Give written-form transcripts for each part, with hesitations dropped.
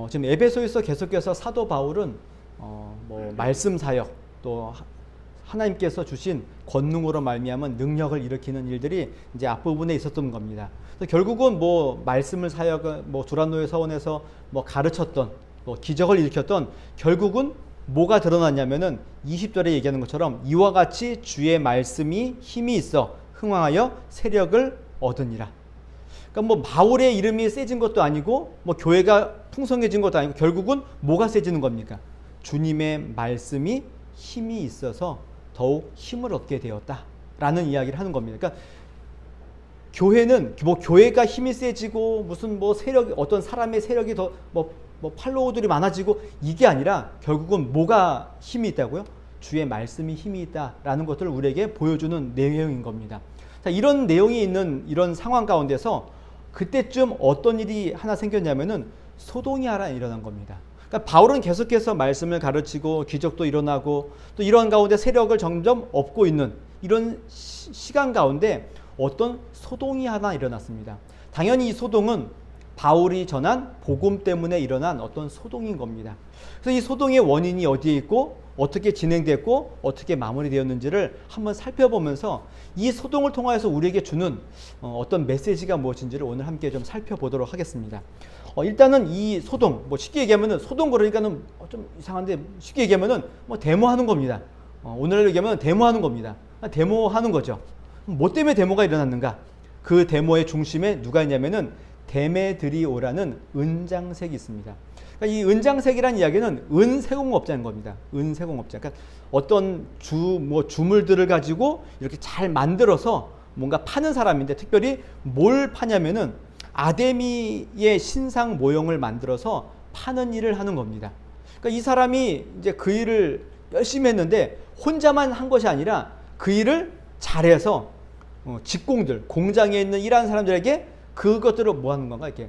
지금 에베소에서 계속해서 사도 바울은 뭐 말씀 사역 또 하나님께서 주신 권능으로 말미암은 능력을 일으키는 일들이 이제 앞부분에 있었던 겁니다. 그래서 결국은 뭐 말씀을 사역, 뭐 두란노의 서원에서 뭐 가르쳤던, 뭐 기적을 일으켰던 결국은 뭐가 드러났냐면은 20절에 얘기하는 것처럼 이와 같이 주의 말씀이 힘이 있어 흥왕하여 세력을 얻으니라. 그러니까 뭐 바울의 이름이 세진 것도 아니고 뭐 교회가 풍성해진 것도 아니고 결국은 뭐가 세지는 겁니까? 주님의 말씀이 힘이 있어서 더욱 힘을 얻게 되었다라는 이야기를 하는 겁니다. 그러니까 교회는 뭐 교회가 힘이 세지고 무슨 뭐 세력 어떤 사람의 세력이 더 뭐 팔로워들이 많아지고 이게 아니라 결국은 뭐가 힘이 있다고요? 주의 말씀이 힘이 있다라는 것들을 우리에게 보여주는 내용인 겁니다. 자, 이런 내용이 있는 이런 상황 가운데서 그때쯤 어떤 일이 하나 생겼냐면은 소동이 하나 일어난 겁니다. 그러니까 바울은 계속해서 말씀을 가르치고 기적도 일어나고 또 이런 가운데 세력을 점점 얻고 있는 이런 시간 가운데 어떤 소동이 하나 일어났습니다. 당연히 이 소동은 바울이 전한 복음 때문에 일어난 어떤 소동인 겁니다. 그래서 이 소동의 원인이 어디에 있고 어떻게 진행됐고 어떻게 마무리되었는지를 한번 살펴보면서 이 소동을 통하여서 우리에게 주는 어떤 메시지가 무엇인지를 오늘 함께 좀 살펴보도록 하겠습니다. 일단은 이 소동, 뭐 쉽게 얘기하면은 소동 그러니까는 좀 이상한데 쉽게 얘기하면은 뭐 데모하는 겁니다. 오늘날로 얘기하면 데모하는 겁니다. 데모하는 거죠. 뭐 때문에 데모가 일어났는가? 그 데모의 중심에 누가 있냐면은 데메드리오라는 은장색이 있습니다. 그러니까 이 은장색이라는 이야기는 은세공업자인 겁니다. 은세공업자. 그러니까 어떤 주물들을 가지고 이렇게 잘 만들어서 뭔가 파는 사람인데 특별히 뭘 파냐면은 아데미의 신상 모형을 만들어서 파는 일을 하는 겁니다. 그러니까 이 사람이 이제 그 일을 열심히 했는데 혼자만 한 것이 아니라 그 일을 잘해서 직공들, 공장에 있는 일하는 사람들에게 그것들을 뭐 하는 건가? 이렇게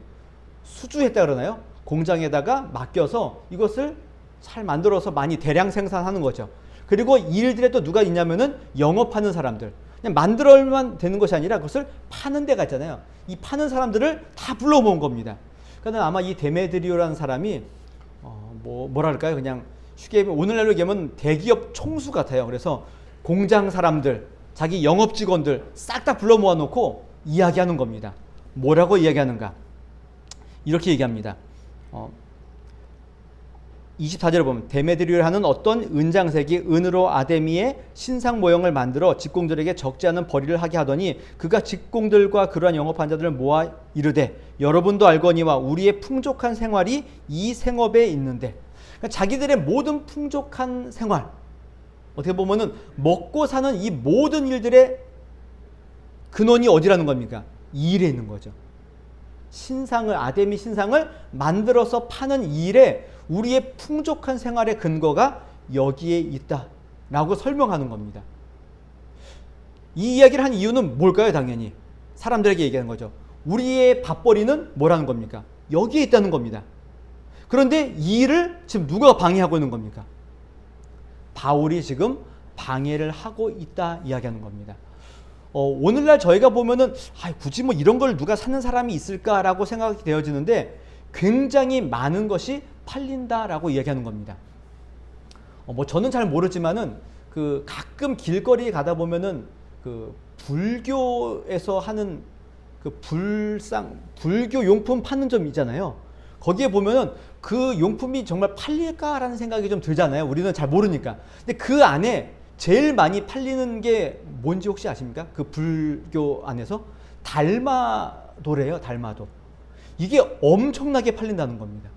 수주했다 그러나요? 공장에다가 맡겨서 이것을 잘 만들어서 많이 대량 생산하는 거죠. 그리고 이 일들에 또 누가 있냐면은 영업하는 사람들. 그냥 만들어만 되는 것이 아니라 그것을 파는 데가 있잖아요. 이 파는 사람들을 다 불러 모은 겁니다. 그러니까 아마 이 데메드리오라는 사람이 뭐랄까요? 그냥 쉽게 얘기하면 오늘날로 얘기하면 대기업 총수 같아요. 그래서 공장 사람들, 자기 영업 직원들 싹 다 불러 모아놓고 이야기하는 겁니다. 뭐라고 이야기하는가? 이렇게 얘기합니다. 24절을 보면 데메드리오를 하는 어떤 은장색이 은으로 아데미의 신상 모형을 만들어 직공들에게 적지 않은 벌이를 하게 하더니 그가 직공들과 그러한 영업한 자들을 모아 이르되 여러분도 알거니와 우리의 풍족한 생활이 이 생업에 있는데, 그러니까 자기들의 모든 풍족한 생활, 어떻게 보면은 먹고 사는 이 모든 일들의 근원이 어디라는 겁니까? 이 일에 있는 거죠. 신상을, 아데미 신상을 만들어서 파는 이 일에 우리의 풍족한 생활의 근거가 여기에 있다라고 설명하는 겁니다. 이 이야기를 한 이유는 뭘까요? 당연히 사람들에게 얘기하는 거죠. 우리의 밥벌이는 뭐라는 겁니까? 여기에 있다는 겁니다. 그런데 이 일을 지금 누가 방해하고 있는 겁니까? 바울이 지금 방해를 하고 있다 이야기하는 겁니다. 오늘날 저희가 보면은 굳이 뭐 이런 걸 누가 사는 사람이 있을까라고 생각이 되어지는데 굉장히 많은 것이 팔린다라고 이야기하는 겁니다. 뭐 저는 잘 모르지만은 그 가끔 길거리에 가다 보면은 그 불교에서 하는 그 불교 용품 파는 점 있잖아요. 거기에 보면은 그 용품이 정말 팔릴까라는 생각이 좀 들잖아요. 우리는 잘 모르니까. 근데 그 안에 제일 많이 팔리는 게 뭔지 혹시 아십니까? 그 불교 안에서 달마도래요. 달마도. 이게 엄청나게 팔린다는 겁니다.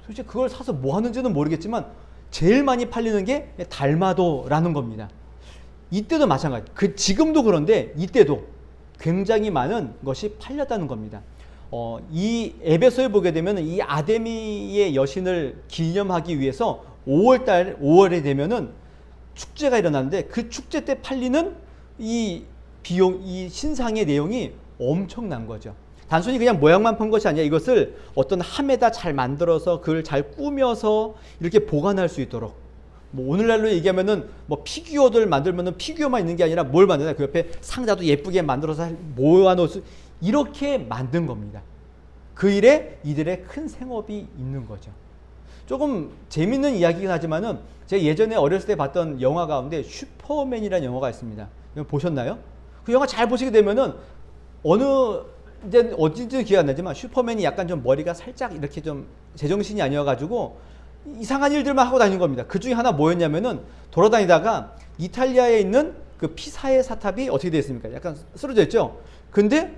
도대체 그걸 사서 뭐 하는지는 모르겠지만 제일 많이 팔리는 게 달마도라는 겁니다. 이때도 마찬가지. 지금도 그런데 이때도 굉장히 많은 것이 팔렸다는 겁니다. 이 에베소에 보게 되면 이 아데미의 여신을 기념하기 위해서 5월에 되면은 축제가 일어나는데 그 축제 때 팔리는 이 비용, 이 신상의 내용이 엄청난 거죠. 단순히 그냥 모양만 판 것이 아니라 이것을 어떤 함에다 잘 만들어서 그걸 잘 꾸며서 이렇게 보관할 수 있도록, 뭐 오늘날로 얘기하면은 뭐 피규어들 만들면은 피규어만 있는 게 아니라 뭘 만드나, 그 옆에 상자도 예쁘게 만들어서 모아놓을 수, 이렇게 만든 겁니다. 그 일에 이들의 큰 생업이 있는 거죠. 조금 재밌는 이야기긴 하지만은 제가 예전에 어렸을 때 봤던 영화 가운데 슈퍼맨이라는 영화가 있습니다. 보셨나요? 그 영화 잘 보시게 되면은 이제 어딘지 기억 안 나지만 슈퍼맨이 약간 좀 머리가 살짝 이렇게 좀 제정신이 아니어가지고 이상한 일들만 하고 다니는 겁니다. 그 중에 하나 뭐였냐면은 돌아다니다가 이탈리아에 있는 그 피사의 사탑이 어떻게 되어 있습니까? 약간 쓰러져 있죠? 근데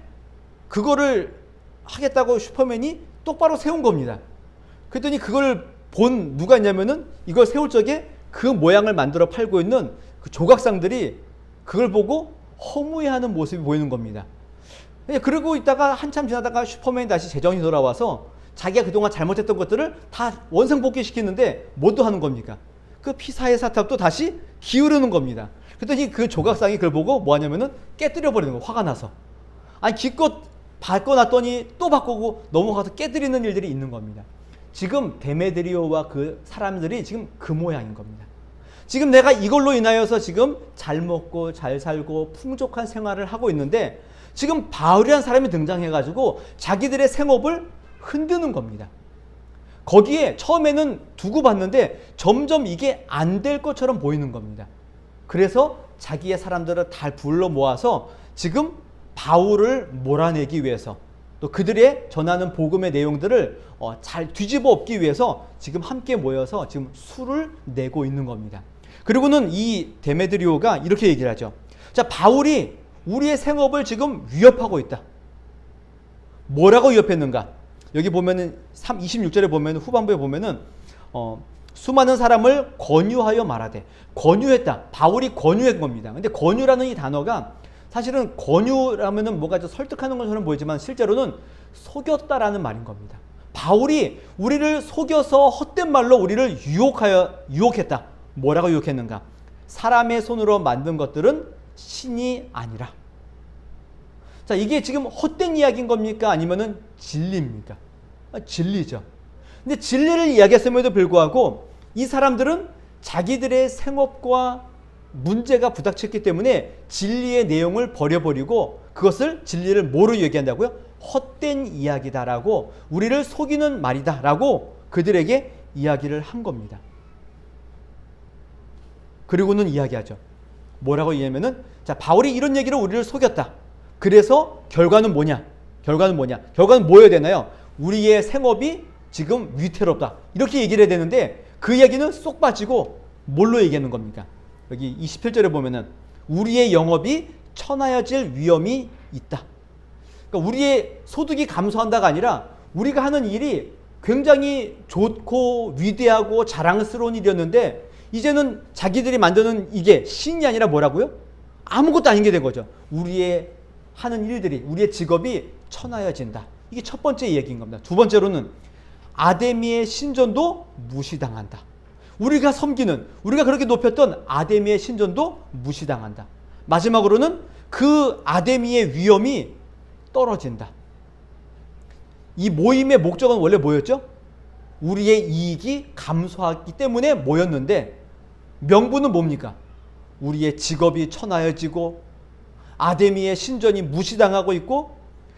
그거를 하겠다고 슈퍼맨이 똑바로 세운 겁니다. 그랬더니 그걸 본 누가 있냐면은 이걸 세울 적에 그 모양을 만들어 팔고 있는 그 조각상들이 그걸 보고 허무해하는 모습이 보이는 겁니다. 그러고 있다가 한참 지나다가 슈퍼맨이 다시 제정이 돌아와서 자기가 그동안 잘못했던 것들을 다 원상복귀시키는데 뭣도 하는 겁니까? 그 피사의 사탑도 다시 기울이는 겁니다. 그랬더니 그 조각상이 그걸 보고 뭐 하냐면은 깨뜨려 버리는 거, 화가 나서. 아니 기껏 바꿔놨더니 또 바꾸고 넘어가서 깨뜨리는 일들이 있는 겁니다. 지금 데메드리오와 그 사람들이 지금 그 모양인 겁니다. 지금 내가 이걸로 인하여서 지금 잘 먹고 잘 살고 풍족한 생활을 하고 있는데 지금 바울이라는 사람이 등장해가지고 자기들의 생업을 흔드는 겁니다. 거기에 처음에는 두고 봤는데 점점 이게 안 될 것처럼 보이는 겁니다. 그래서 자기의 사람들을 다 불러 모아서 지금 바울을 몰아내기 위해서 또 그들의 전하는 복음의 내용들을 잘 뒤집어 엎기 위해서 지금 함께 모여서 지금 수를 내고 있는 겁니다. 그리고는 이 데메드리오가 이렇게 얘기를 하죠. 자, 바울이 우리의 생업을 지금 위협하고 있다. 뭐라고 위협했는가? 여기 보면은 26절에 보면 후반부에 보면은 수많은 사람을 권유하여 말하되, 권유했다. 바울이 권유한 겁니다. 근데 권유라는 이 단어가 사실은 권유라면은 뭔가 좀 설득하는 것처럼 보이지만 실제로는 속였다라는 말인 겁니다. 바울이 우리를 속여서 헛된 말로 우리를 유혹했다. 뭐라고 유혹했는가? 사람의 손으로 만든 것들은 신이 아니라. 자, 이게 지금 헛된 이야기인 겁니까? 아니면은 진리입니까? 진리죠. 근데 진리를 이야기했음에도 불구하고 이 사람들은 자기들의 생업과 문제가 부닥쳤기 때문에 진리의 내용을 버려버리고 그것을 진리를 뭐로 얘기한다고요? 헛된 이야기다라고, 우리를 속이는 말이다라고 그들에게 이야기를 한 겁니다. 그리고는 이야기하죠. 뭐라고 얘기하면은, 자, 바울이 이런 얘기로 우리를 속였다. 그래서 결과는 뭐냐? 결과는 뭐여야 되나요? 우리의 생업이 지금 위태롭다. 이렇게 얘기를 해야 되는데 그 이야기는 쏙 빠지고 뭘로 얘기하는 겁니까? 여기 27절에 보면은 우리의 영업이 천하여질 위험이 있다. 그러니까 우리의 소득이 감소한다가 아니라 우리가 하는 일이 굉장히 좋고 위대하고 자랑스러운 일이었는데 이제는 자기들이 만드는 이게 신이 아니라 뭐라고요? 아무것도 아닌 게 된 거죠. 우리의 하는 일들이, 우리의 직업이 천하여진다. 이게 첫 번째 얘기인 겁니다. 두 번째로는 아데미의 신전도 무시당한다. 우리가 섬기는, 우리가 그렇게 높였던 아데미의 신전도 무시당한다. 마지막으로는 그 아데미의 위엄이 떨어진다. 이 모임의 목적은 원래 뭐였죠? 우리의 이익이 감소하기 때문에 모였는데 명분은 뭡니까? 우리의 직업이 천하여지고 아데미의 신전이 무시당하고 있고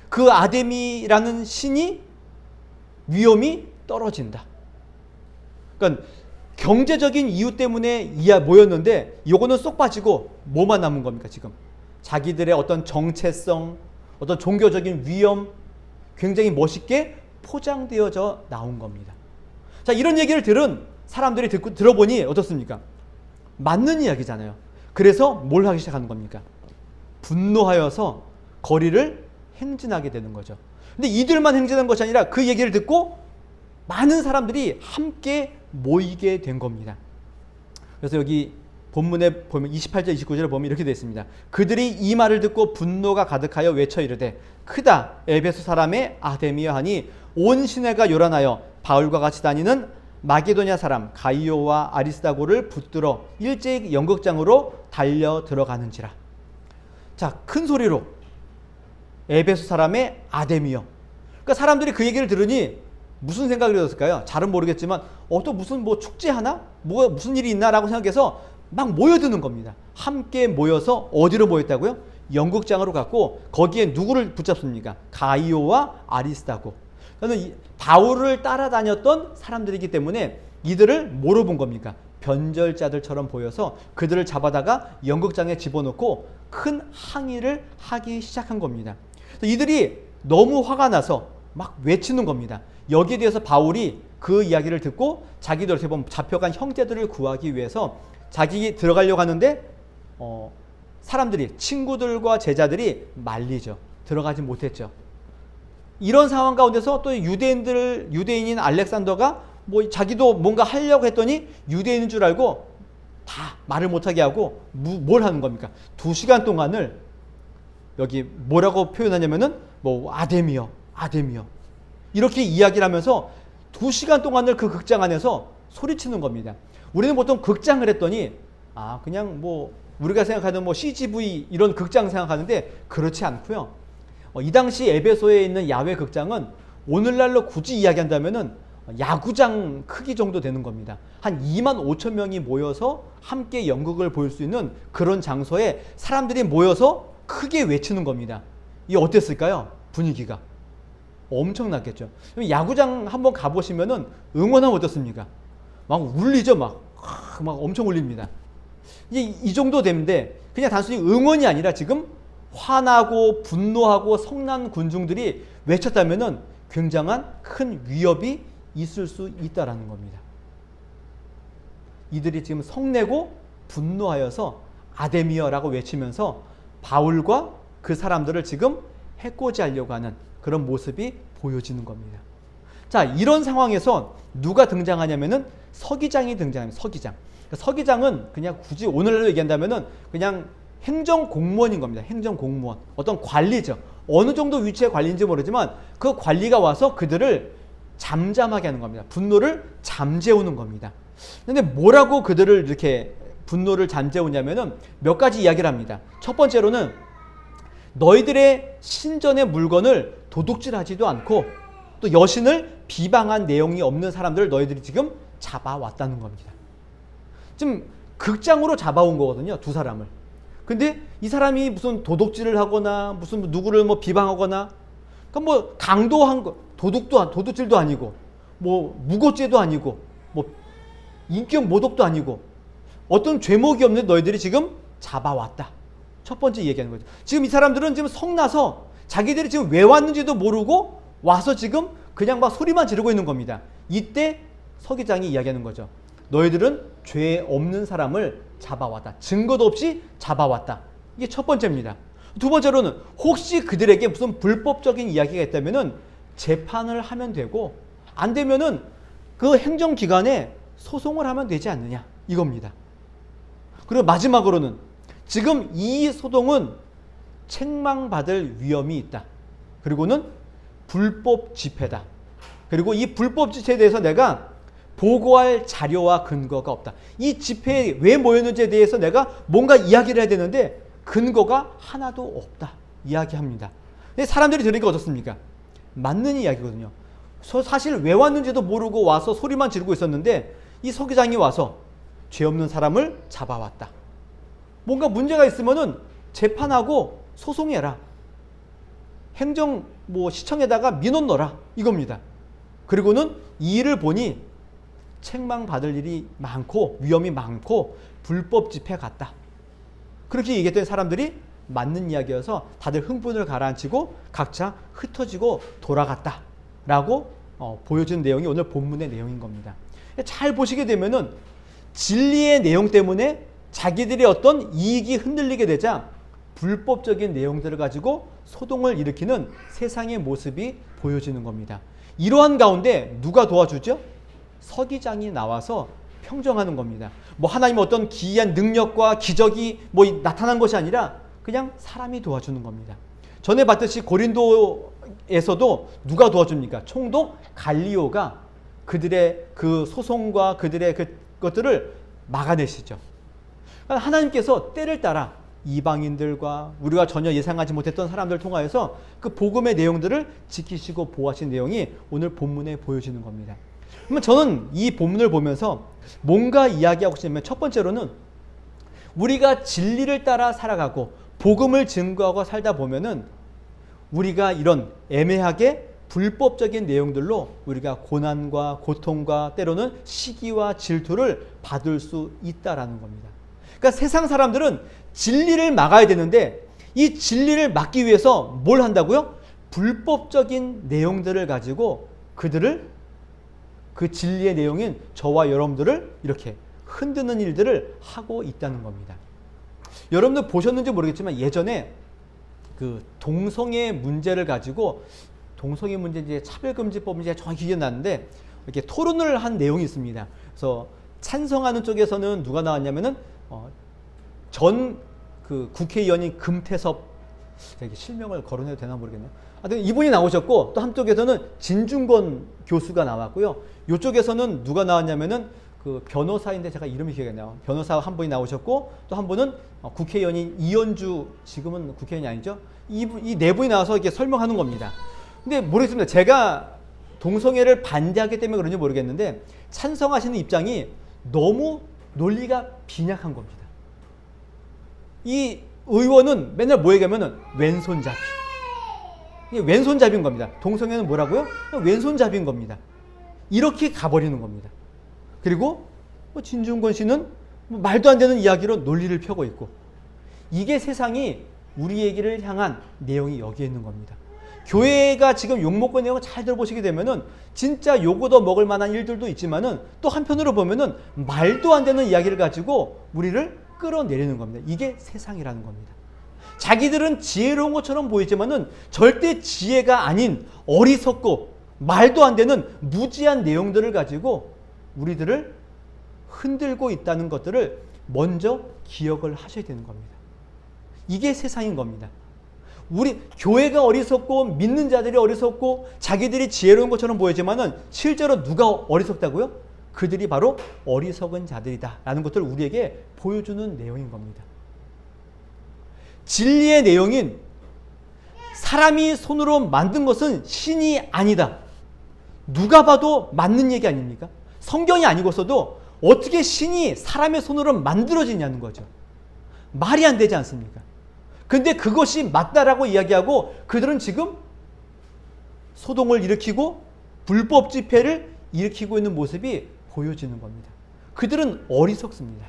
그 아데미라는 신이 위엄이 떨어진다. 그러니까 경제적인 이유 때문에 모였는데 요거는 쏙 빠지고 뭐만 남은 겁니까 지금? 자기들의 어떤 정체성, 어떤 종교적인 위엄 굉장히 멋있게 포장되어져 나온 겁니다. 자, 이런 얘기를 들은 사람들이 들어보니 어떻습니까? 맞는 이야기잖아요. 그래서 뭘 하기 시작하는 겁니까? 분노하여서 거리를 행진하게 되는 거죠. 근데 이들만 행진한 것이 아니라 그 얘기를 듣고 많은 사람들이 함께 모이게 된 겁니다. 그래서 여기 본문에 보면 28절 29절에 보면 이렇게 되어 있습니다. 그들이 이 말을 듣고 분노가 가득하여 외쳐 이르되 크다 에베소 사람의 아데미여 하니 온 시내가 요란하여 바울과 같이 다니는 마게도냐 사람 가이오와 아리스다고를 붙들어 일제히 연극장으로 달려 들어가는지라. 자, 큰 소리로 에베소 사람의 아데미여. 그러니까 사람들이 그 얘기를 들으니 무슨 생각이 들었을까요? 잘은 모르겠지만 또 무슨 뭐 축제하나? 무슨 일이 있나라고 생각해서 막 모여드는 겁니다. 함께 모여서 어디로 모였다고요? 연극장으로 갔고 거기에 누구를 붙잡습니까? 가이오와 아리스다고. 바울을 따라다녔던 사람들이기 때문에 이들을 뭐로 본 겁니까? 변절자들처럼 보여서 그들을 잡아다가 연극장에 집어넣고 큰 항의를 하기 시작한 겁니다. 이들이 너무 화가 나서 막 외치는 겁니다. 여기에 대해서 바울이 그 이야기를 듣고 자기들 어떻게 보면 잡혀간 형제들을 구하기 위해서 자기 들어가려고 하는데 사람들이, 친구들과 제자들이 말리죠. 들어가지 못했죠. 이런 상황 가운데서 또 유대인인 알렉산더가 뭐 자기도 뭔가 하려고 했더니 유대인인 줄 알고 다 말을 못하게 하고 뭘 하는 겁니까? 2시간 동안을 여기 뭐라고 표현하냐면은 뭐 아데미여 이렇게 이야기를 하면서 2시간 동안을 그 극장 안에서 소리치는 겁니다. 우리는 보통 극장을 했더니 그냥 뭐 우리가 생각하는 뭐 CGV 이런 극장 생각하는데 그렇지 않고요. 이 당시 에베소에 있는 야외 극장은 오늘날로 굳이 이야기한다면은 야구장 크기 정도 되는 겁니다. 한 2만 5천 명이 모여서 함께 연극을 볼 수 있는 그런 장소에 사람들이 모여서 크게 외치는 겁니다. 이게 어땠을까요? 분위기가 엄청났겠죠. 야구장 한번 가보시면은 응원하면 어떻습니까? 막 울리죠. 막 엄청 울립니다. 이 정도 되는데 그냥 단순히 응원이 아니라 지금 화나고 분노하고 성난 군중들이 외쳤다면은 굉장한 큰 위협이 있을 수 있다라는 겁니다. 이들이 지금 성내고 분노하여서 아데미어라고 외치면서 바울과 그 사람들을 지금 해코지 하려고 하는 그런 모습이 보여지는 겁니다. 자, 이런 상황에서 누가 등장하냐면은 서기장이 등장합니다. 서기장. 서기장은 그냥 굳이 오늘날로 얘기한다면은 그냥 행정 공무원인 겁니다. 행정 공무원. 어떤 관리죠. 어느 정도 위치의 관리인지 모르지만 그 관리가 와서 그들을 잠잠하게 하는 겁니다. 분노를 잠재우는 겁니다. 근데 뭐라고 그들을 이렇게 분노를 잠재우냐면은 몇 가지 이야기를 합니다. 첫 번째로는 너희들의 신전의 물건을 도둑질하지도 않고 또 여신을 비방한 내용이 없는 사람들을 너희들이 지금 잡아왔다는 겁니다. 지금 극장으로 잡아온 거거든요. 2사람을. 근데 이 사람이 무슨 도둑질을 하거나 무슨 누구를 뭐 비방하거나 그러니까 뭐 강도한 거 도둑질도 아니고 뭐 무고죄도 아니고 뭐 인격 모독도 아니고 어떤 죄목이 없는 너희들이 지금 잡아왔다. 첫 번째 얘기하는 거죠. 지금 이 사람들은 지금 성나서 자기들이 지금 왜 왔는지도 모르고 와서 지금 그냥 막 소리만 지르고 있는 겁니다. 이때 서기장이 이야기하는 거죠. 너희들은 죄 없는 사람을 잡아왔다. 증거도 없이 잡아왔다. 이게 첫 번째입니다. 두 번째로는 혹시 그들에게 무슨 불법적인 이야기가 있다면은 재판을 하면 되고 안 되면은 그 행정기관에 소송을 하면 되지 않느냐 이겁니다. 그리고 마지막으로는 지금 이 소송은 책망받을 위험이 있다. 그리고는 불법 집회다. 그리고 이 불법 집회에 대해서 내가 보고할 자료와 근거가 없다. 이 집회에 왜 모였는지에 대해서 내가 뭔가 이야기를 해야 되는데 근거가 하나도 없다. 이야기합니다. 근데 사람들이 들으니까 어떻습니까? 맞는 이야기거든요. 사실 왜 왔는지도 모르고 와서 소리만 지르고 있었는데 이 서기장이 와서 죄 없는 사람을 잡아왔다. 뭔가 문제가 있으면은 재판하고 소송해라. 행정 시청에다가 민원 넣어라. 이겁니다. 그리고는 이 일을 보니 책망받을 일이 많고 위험이 많고 불법 집회 같다. 그렇게 얘기했던 사람들이 맞는 이야기여서 다들 흥분을 가라앉히고 각자 흩어지고 돌아갔다. 라고 보여준 내용이 오늘 본문의 내용인 겁니다. 잘 보시게 되면은 진리의 내용 때문에 자기들의 어떤 이익이 흔들리게 되자 불법적인 내용들을 가지고 소동을 일으키는 세상의 모습이 보여지는 겁니다. 이러한 가운데 누가 도와주죠? 서기장이 나와서 평정하는 겁니다. 하나님의 어떤 기이한 능력과 기적이 나타난 것이 아니라 그냥 사람이 도와주는 겁니다. 전에 봤듯이 고린도에서도 누가 도와줍니까? 총독 갈리오가 그들의 그 소송과 그들의 그것들을 막아내시죠. 하나님께서 때를 따라 이방인들과 우리가 전혀 예상하지 못했던 사람들을 통하여서 그 복음의 내용들을 지키시고 보호하신 내용이 오늘 본문에 보여지는 겁니다. 그러면 저는 이 본문을 보면서 뭔가 이야기하고 싶으면 첫 번째로는 우리가 진리를 따라 살아가고 복음을 증거하고 살다 보면은 우리가 이런 애매하게 불법적인 내용들로 우리가 고난과 고통과 때로는 시기와 질투를 받을 수 있다라는 겁니다. 그러니까 세상 사람들은 진리를 막아야 되는데 이 진리를 막기 위해서 뭘 한다고요? 불법적인 내용들을 가지고 그들을 그 진리의 내용인 저와 여러분들을 이렇게 흔드는 일들을 하고 있다는 겁니다. 여러분들 보셨는지 모르겠지만 예전에 그 동성애 문제를 가지고 동성애 문제 이제 차별금지법이 제가 정확히 기억나는데 이렇게 토론을 한 내용이 있습니다. 그래서 찬성하는 쪽에서는 누가 나왔냐면은 전 그 국회의원인 금태섭, 이게 실명을 거론해도 되나 모르겠네요. 하여튼 이분이 나오셨고 또 한쪽에서는 진중권 교수가 나왔고요. 이쪽에서는 누가 나왔냐면은 그 변호사인데 제가 이름이 기억이 안 나요. 변호사 한 분이 나오셨고 또 한 분은 국회의원인 이현주, 지금은 국회의원이 아니죠. 이 네 분이 나와서 이렇게 설명하는 겁니다. 근데 모르겠습니다. 제가 동성애를 반대하기 때문에 그런지 모르겠는데 찬성하시는 입장이 너무 논리가 빈약한 겁니다. 이 의원은 맨날 뭐 얘기하면은 왼손잡이. 이게 왼손잡이인 겁니다. 동성애는 뭐라고요? 왼손잡이인 겁니다. 이렇게 가버리는 겁니다. 그리고 진중권 씨는 말도 안 되는 이야기로 논리를 펴고 있고, 이게 세상이 우리에게를 향한 내용이 여기에 있는 겁니다. 교회가 지금 욕먹고 내용을 잘 들어보시게 되면은 진짜 욕 얻어 먹을 만한 일들도 있지만은 또 한편으로 보면은 말도 안 되는 이야기를 가지고 우리를 끌어내리는 겁니다. 이게 세상이라는 겁니다. 자기들은 지혜로운 것처럼 보이지만은 절대 지혜가 아닌 어리석고 말도 안 되는 무지한 내용들을 가지고 우리들을 흔들고 있다는 것들을 먼저 기억을 하셔야 되는 겁니다. 이게 세상인 겁니다. 우리 교회가 어리석고 믿는 자들이 어리석고 자기들이 지혜로운 것처럼 보이지만은 실제로 누가 어리석다고요? 그들이 바로 어리석은 자들이다 라는 것들을 우리에게 보여주는 내용인 겁니다. 진리의 내용인 사람이 손으로 만든 것은 신이 아니다. 누가 봐도 맞는 얘기 아닙니까? 성경이 아니고서도 어떻게 신이 사람의 손으로 만들어지냐는 거죠. 말이 안 되지 않습니까? 근데 그것이 맞다라고 이야기하고 그들은 지금 소동을 일으키고 불법 집회를 일으키고 있는 모습이 보여지는 겁니다. 그들은 어리석습니다.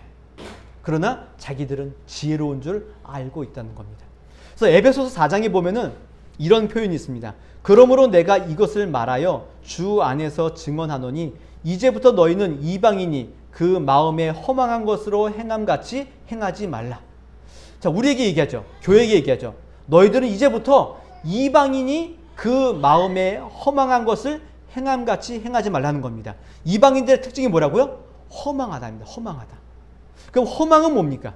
그러나 자기들은 지혜로운 줄 알고 있다는 겁니다. 그래서 에베소서 4장에 보면은 이런 표현이 있습니다. 그러므로 내가 이것을 말하여 주 안에서 증언하노니 이제부터 너희는 이방인이 그 마음에 허망한 것으로 행함같이 행하지 말라. 자, 우리에게 얘기하죠. 교회에게 얘기하죠. 너희들은 이제부터 이방인이 그 마음에 허망한 것을 행함같이 행하지 말라는 겁니다. 이방인들의 특징이 뭐라고요? 허망하다입니다. 허망하다. 그럼 허망은 뭡니까?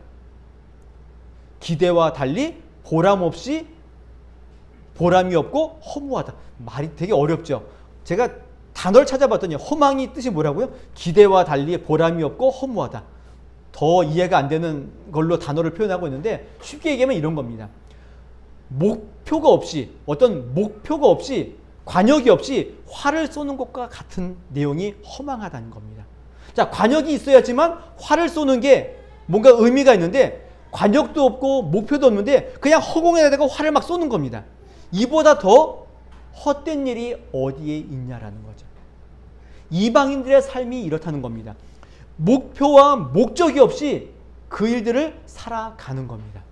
기대와 달리 보람 없이 보람이 없고 허무하다. 말이 되게 어렵죠. 제가 단어를 찾아봤더니 허망이 뜻이 뭐라고요? 기대와 달리 보람이 없고 허무하다. 더 이해가 안 되는 걸로 단어를 표현하고 있는데 쉽게 얘기하면 이런 겁니다. 목표가 없이 어떤 목표가 없이 관역이 없이 활을 쏘는 것과 같은 내용이 허망하다는 겁니다. 자, 관역이 있어야지만 활을 쏘는 게 뭔가 의미가 있는데 관역도 없고 목표도 없는데 그냥 허공에다가 활을 막 쏘는 겁니다. 이보다 더 헛된 일이 어디에 있냐라는 거죠. 이방인들의 삶이 이렇다는 겁니다. 목표와 목적이 없이 그 일들을 살아가는 겁니다.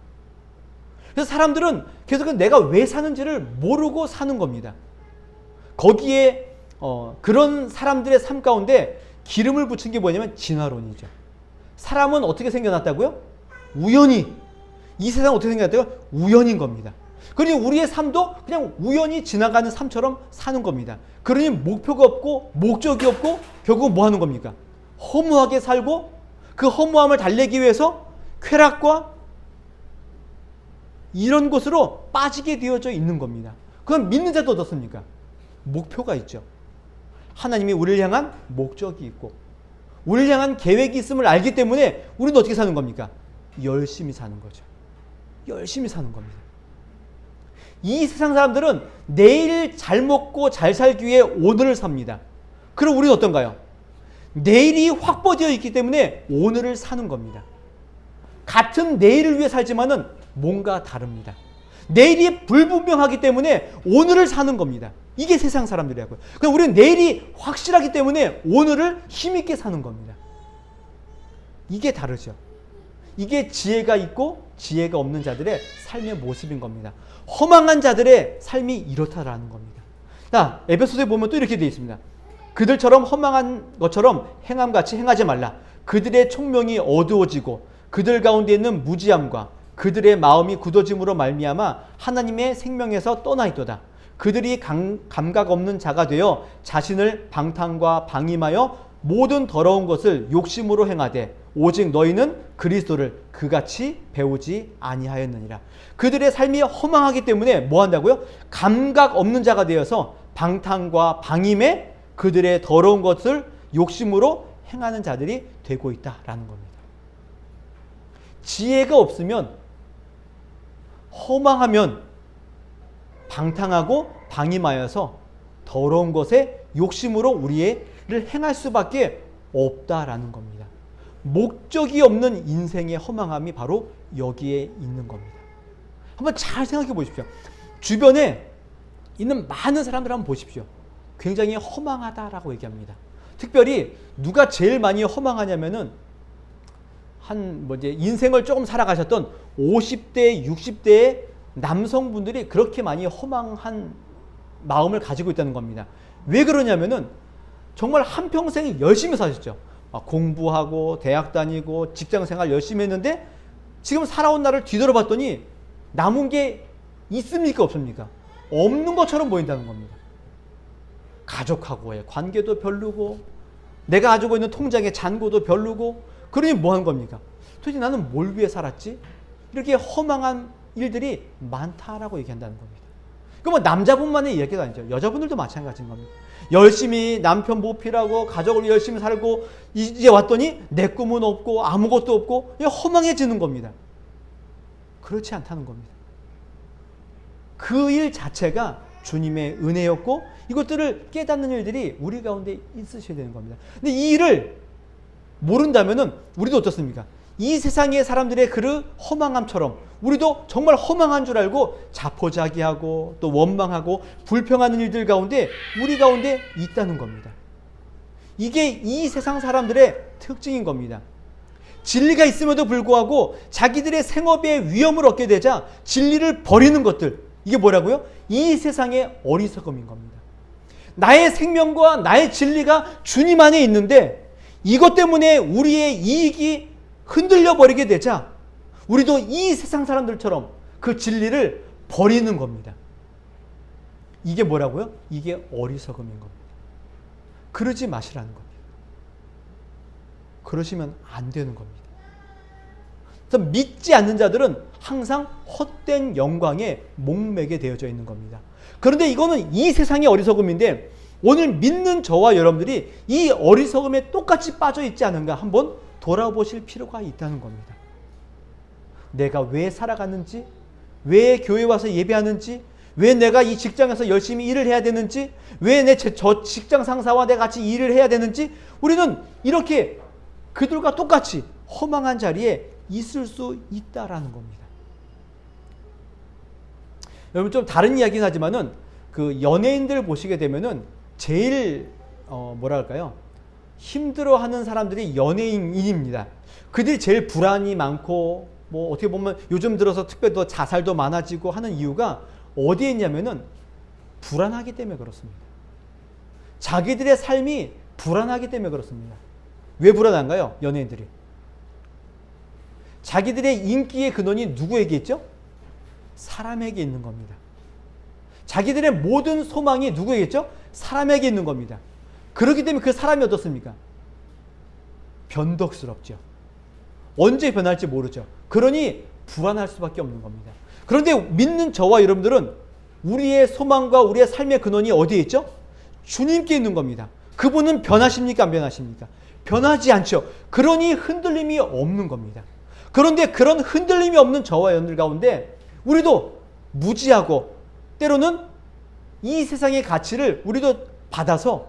그래서 사람들은 계속 내가 왜 사는지를 모르고 사는 겁니다. 거기에 그런 사람들의 삶 가운데 기름을 붙인 게 뭐냐면 진화론이죠. 사람은 어떻게 생겨났다고요? 우연히. 이 세상은 어떻게 생겨났다고요? 우연인 겁니다. 그러니 우리의 삶도 그냥 우연히 지나가는 삶처럼 사는 겁니다. 그러니 목표가 없고 목적이 없고 결국은 뭐 하는 겁니까? 허무하게 살고 그 허무함을 달래기 위해서 쾌락과 이런 곳으로 빠지게 되어져 있는 겁니다. 그럼 믿는 자도 어떻습니까? 목표가 있죠. 하나님이 우리를 향한 목적이 있고 우리를 향한 계획이 있음을 알기 때문에 우리는 어떻게 사는 겁니까? 열심히 사는 거죠. 열심히 사는 겁니다. 이 세상 사람들은 내일 잘 먹고 잘 살기 위해 오늘을 삽니다. 그럼 우리는 어떤가요? 내일이 확보되어 있기 때문에 오늘을 사는 겁니다. 같은 내일을 위해 살지만은 뭔가 다릅니다. 내일이 불분명하기 때문에 오늘을 사는 겁니다. 이게 세상 사람들이라고요. 그럼 우리는 내일이 확실하기 때문에 오늘을 힘있게 사는 겁니다. 이게 다르죠. 이게 지혜가 있고 지혜가 없는 자들의 삶의 모습인 겁니다. 허망한 자들의 삶이 이렇다라는 겁니다. 자, 에베소서에 보면 또 이렇게 되어 있습니다. 그들처럼 허망한 것처럼 행함같이 행하지 말라. 그들의 총명이 어두워지고 그들 가운데 있는 무지함과 그들의 마음이 굳어짐으로 말미암아 하나님의 생명에서 떠나 있도다. 그들이 감각 없는 자가 되어 자신을 방탕과 방임하여 모든 더러운 것을 욕심으로 행하되 오직 너희는 그리스도를 그같이 배우지 아니하였느니라. 그들의 삶이 허망하기 때문에 뭐 한다고요? 감각 없는 자가 되어서 방탕과 방임에 그들의 더러운 것을 욕심으로 행하는 자들이 되고 있다라는 겁니다. 지혜가 없으면 허망하면 방탕하고 방임하여서 더러운 것에 욕심으로 우리를 행할 수밖에 없다라는 겁니다. 목적이 없는 인생의 허망함이 바로 여기에 있는 겁니다. 한번 잘 생각해 보십시오. 주변에 있는 많은 사람들 한번 보십시오. 굉장히 허망하다라고 얘기합니다. 특별히 누가 제일 많이 허망하냐면은 이제 인생을 조금 살아가셨던 50대, 60대의 남성분들이 그렇게 많이 허망한 마음을 가지고 있다는 겁니다. 왜 그러냐면은 정말 한평생 열심히 사셨죠. 공부하고 대학 다니고 직장생활 열심히 했는데 지금 살아온 날을 뒤돌아봤더니 남은 게 있습니까 없습니까? 없는 것처럼 보인다는 겁니다. 가족하고의 관계도 별로고 내가 가지고 있는 통장의 잔고도 별로고 그러니 뭐 하는 겁니까? 도대체 나는 뭘 위해 살았지? 이렇게 허망한 일들이 많다라고 얘기한다는 겁니다. 그럼 남자분만의 이야기가 아니죠. 여자분들도 마찬가지인 겁니다. 열심히 남편 보필하고 가족을 열심히 살고 이제 왔더니 내 꿈은 없고 아무것도 없고 허망해지는 겁니다. 그렇지 않다는 겁니다. 그 일 자체가 주님의 은혜였고 이것들을 깨닫는 일들이 우리 가운데 있으셔야 되는 겁니다. 근데 이 일을 모른다면은 우리도 어떻습니까? 이 세상의 사람들의 그 허망함처럼 우리도 정말 허망한 줄 알고 자포자기하고 또 원망하고 불평하는 일들 가운데 우리 가운데 있다는 겁니다. 이게 이 세상 사람들의 특징인 겁니다. 진리가 있음에도 불구하고 자기들의 생업에 위험을 얻게 되자 진리를 버리는 것들, 이게 뭐라고요? 이 세상의 어리석음인 겁니다. 나의 생명과 나의 진리가 주님 안에 있는데 이것 때문에 우리의 이익이 흔들려 버리게 되자 우리도 이 세상 사람들처럼 그 진리를 버리는 겁니다. 이게 뭐라고요? 이게 어리석음인 겁니다. 그러지 마시라는 겁니다. 그러시면 안 되는 겁니다. 그래서 믿지 않는 자들은 항상 헛된 영광에 목매게 되어져 있는 겁니다. 그런데 이거는 이 세상의 어리석음인데 오늘 믿는 저와 여러분들이 이 어리석음에 똑같이 빠져 있지 않은가 한번 돌아보실 필요가 있다는 겁니다. 내가 왜 살아갔는지, 왜 교회 와서 예배하는지, 왜 내가 이 직장에서 열심히 일을 해야 되는지, 왜 저 직장 상사와 내가 같이 일을 해야 되는지 우리는 이렇게 그들과 똑같이 허망한 자리에 있을 수 있다라는 겁니다. 여러분 좀 다른 이야기긴 하지만은 그 연예인들 보시게 되면은 제일 뭐랄까요? 힘들어하는 사람들이 연예인입니다. 그들이 제일 불안이 많고 뭐 어떻게 보면 요즘 들어서 특별히 더 자살도 많아지고 하는 이유가 어디에 있냐면은 불안하기 때문에 그렇습니다. 자기들의 삶이 불안하기 때문에 그렇습니다. 왜 불안한가요? 연예인들이. 자기들의 인기의 근원이 누구에게 있죠? 사람에게 있는 겁니다. 자기들의 모든 소망이 누구에게 있죠? 사람에게 있는 겁니다. 그렇기 때문에 그 사람이 어떻습니까? 변덕스럽죠. 언제 변할지 모르죠. 그러니 불안할 수밖에 없는 겁니다. 그런데 믿는 저와 여러분들은 우리의 소망과 우리의 삶의 근원이 어디에 있죠? 주님께 있는 겁니다. 그분은 변하십니까? 안 변하십니까? 변하지 않죠. 그러니 흔들림이 없는 겁니다. 그런데 그런 흔들림이 없는 저와 여러분들 가운데 우리도 무지하고 때로는 이 세상의 가치를 우리도 받아서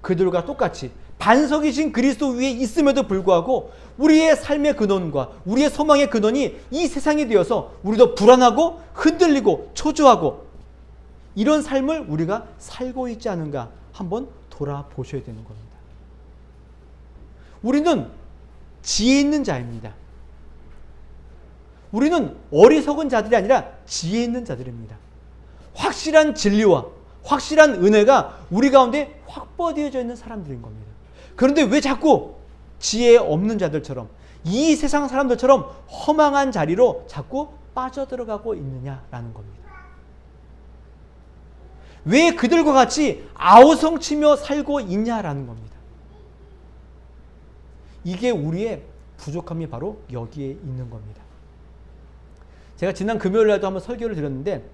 그들과 똑같이 반석이신 그리스도 위에 있음에도 불구하고 우리의 삶의 근원과 우리의 소망의 근원이 이 세상이 되어서 우리도 불안하고 흔들리고 초조하고 이런 삶을 우리가 살고 있지 않은가 한번 돌아보셔야 되는 겁니다. 우리는 지혜 있는 자입니다. 우리는 어리석은 자들이 아니라 지혜 있는 자들입니다. 확실한 진리와 확실한 은혜가 우리 가운데 확보되어져 있는 사람들인 겁니다. 그런데 왜 자꾸 지혜 없는 자들처럼 이 세상 사람들처럼 허망한 자리로 자꾸 빠져들어가고 있느냐라는 겁니다. 왜 그들과 같이 아우성치며 살고 있냐라는 겁니다. 이게 우리의 부족함이 바로 여기에 있는 겁니다. 제가 지난 금요일 날도 한번 설교를 드렸는데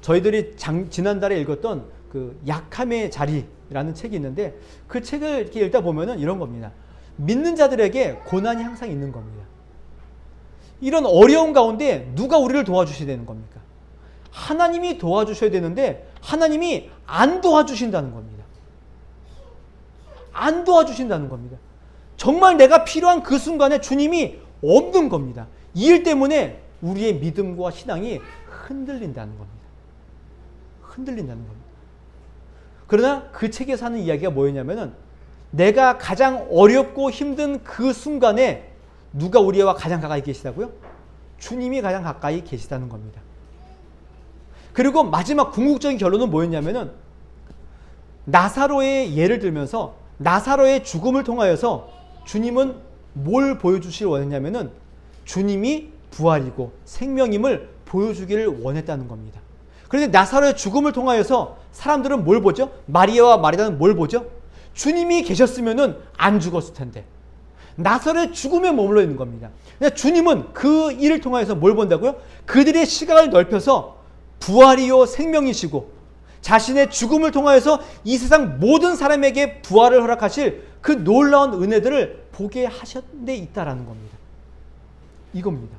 저희들이 지난달에 읽었던 그 약함의 자리라는 책이 있는데 그 책을 이렇게 읽다 보면은 이런 겁니다. 믿는 자들에게 고난이 항상 있는 겁니다. 이런 어려운 가운데 누가 우리를 도와주셔야 되는 겁니까? 하나님이 도와주셔야 되는데 하나님이 안 도와주신다는 겁니다. 안 도와주신다는 겁니다. 정말 내가 필요한 그 순간에 주님이 없는 겁니다. 이 일 때문에 우리의 믿음과 신앙이 흔들린다는 겁니다. 흔들린다는 겁니다. 그러나 그 책에서 하는 이야기가 뭐였냐면은 내가 가장 어렵고 힘든 그 순간에 누가 우리와 가장 가까이 계시다고요? 주님이 가장 가까이 계시다는 겁니다. 그리고 마지막 궁극적인 결론은 뭐였냐면은 나사로의 예를 들면서 나사로의 죽음을 통하여서 주님은 뭘 보여주시길 원했냐면은 주님이 부활이고 생명임을 보여주기를 원했다는 겁니다. 그런데 나사로의 죽음을 통하여서 사람들은 뭘 보죠? 마리아와 마르다는 뭘 보죠? 주님이 계셨으면은 안 죽었을 텐데. 나사로의 죽음에 머물러 있는 겁니다. 주님은 그 일을 통하여서 뭘 본다고요? 그들의 시각을 넓혀서 부활이요 생명이시고 자신의 죽음을 통하여서 이 세상 모든 사람에게 부활을 허락하실 그 놀라운 은혜들을 보게 하신 데 있다라는 겁니다. 이겁니다.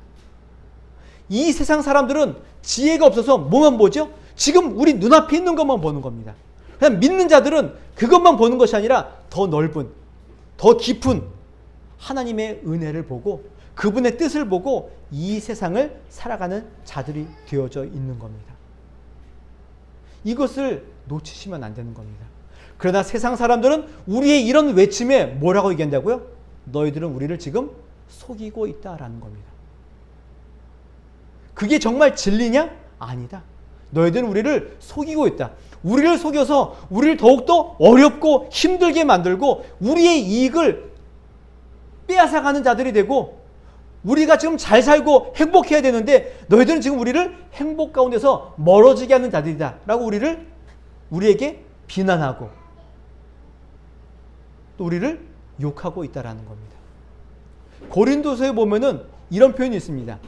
이 세상 사람들은 지혜가 없어서 뭐만 보죠? 지금 우리 눈앞에 있는 것만 보는 겁니다. 그냥 믿는 자들은 그것만 보는 것이 아니라 더 넓은, 더 깊은 하나님의 은혜를 보고 그분의 뜻을 보고 이 세상을 살아가는 자들이 되어져 있는 겁니다. 이것을 놓치시면 안 되는 겁니다. 그러나 세상 사람들은 우리의 이런 외침에 뭐라고 얘기한다고요? 너희들은 우리를 지금 속이고 있다라는 겁니다. 그게 정말 진리냐? 아니다. 너희들은 우리를 속이고 있다. 우리를 속여서 우리를 더욱더 어렵고 힘들게 만들고 우리의 이익을 빼앗아가는 자들이 되고 우리가 지금 잘 살고 행복해야 되는데 너희들은 지금 우리를 행복 가운데서 멀어지게 하는 자들이다 라고 우리에게 비난하고 또 우리를 욕하고 있다라는 겁니다. 고린도서에 보면은 이런 표현이 있습니다.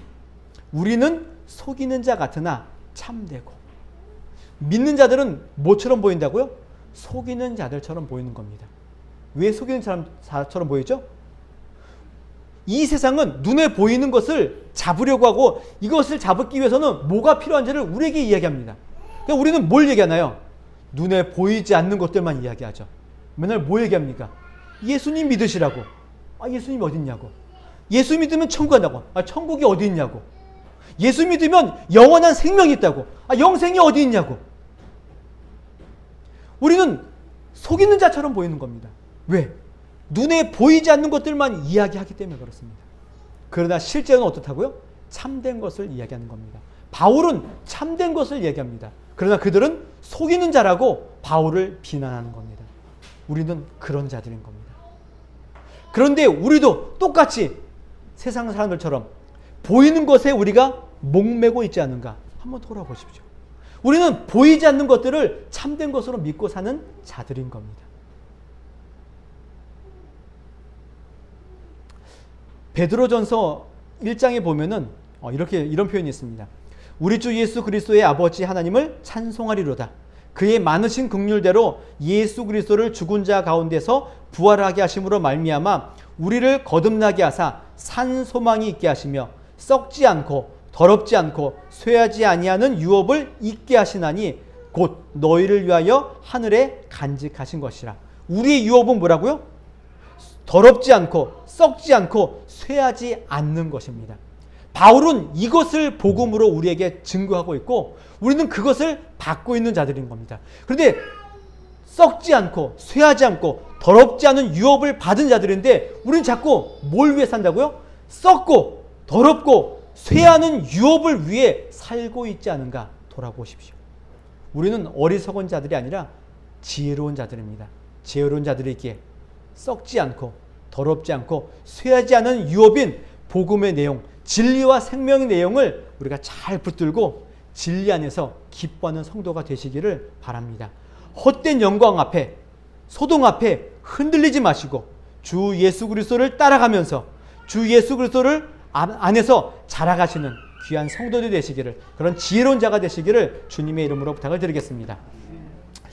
우리는 속이는 자 같으나 참되고. 믿는 자들은 뭐처럼 보인다고요? 속이는 자들처럼 보이는 겁니다. 왜 속이는 자처럼 보이죠? 이 세상은 눈에 보이는 것을 잡으려고 하고 이것을 잡기 위해서는 뭐가 필요한지를 우리에게 이야기합니다. 그러니까 우리는 뭘 얘기하나요? 눈에 보이지 않는 것들만 이야기하죠. 맨날 뭐 얘기합니까? 예수님 믿으시라고. 예수님 어디 있냐고. 예수 믿으면 천국 간다고. 천국이 어디 있냐고. 예수 믿으면 영원한 생명이 있다고. 영생이 어디 있냐고. 우리는 속이는 자처럼 보이는 겁니다. 왜? 눈에 보이지 않는 것들만 이야기하기 때문에 그렇습니다. 그러나 실제는 어떻다고요? 참된 것을 이야기하는 겁니다. 바울은 참된 것을 얘기합니다. 그러나 그들은 속이는 자라고 바울을 비난하는 겁니다. 우리는 그런 자들인 겁니다. 그런데 우리도 똑같이 세상 사람들처럼 보이는 것에 우리가 목매고 있지 않은가 한번 돌아보십시오. 우리는 보이지 않는 것들을 참된 것으로 믿고 사는 자들인 겁니다. 베드로전서 1장에 보면은 이런 표현이 있습니다. 우리 주 예수 그리스도의 아버지 하나님을 찬송하리로다. 그의 많으신 긍휼대로 예수 그리스도를 죽은 자 가운데서 부활하게 하심으로 말미암아 우리를 거듭나게 하사 산 소망이 있게 하시며 썩지 않고 더럽지 않고 쇠하지 아니하는 유업을 있게 하시나니 곧 너희를 위하여 하늘에 간직하신 것이라. 우리의 유업은 뭐라고요? 더럽지 않고 썩지 않고 쇠하지 않는 것입니다. 바울은 이것을 복음으로 우리에게 증거하고 있고 우리는 그것을 받고 있는 자들인 겁니다. 그런데 썩지 않고 쇠하지 않고 더럽지 않은 유업을 받은 자들인데 우리는 자꾸 뭘 위해 산다고요? 썩고 더럽고 쇠하는 유업을 위해 살고 있지 않은가 돌아보십시오. 우리는 어리석은 자들이 아니라 지혜로운 자들입니다. 지혜로운 자들이기에 썩지 않고 더럽지 않고 쇠하지 않은 유업인 복음의 내용, 진리와 생명의 내용을 우리가 잘 붙들고 진리 안에서 기뻐하는 성도가 되시기를 바랍니다. 헛된 영광 앞에, 소동 앞에 흔들리지 마시고 주 예수 그리스도를 따라가면서 주 예수 그리스도를 안에서 자라가시는 귀한 성도들이 되시기를, 그런 지혜로운 자가 되시기를 주님의 이름으로 부탁을 드리겠습니다.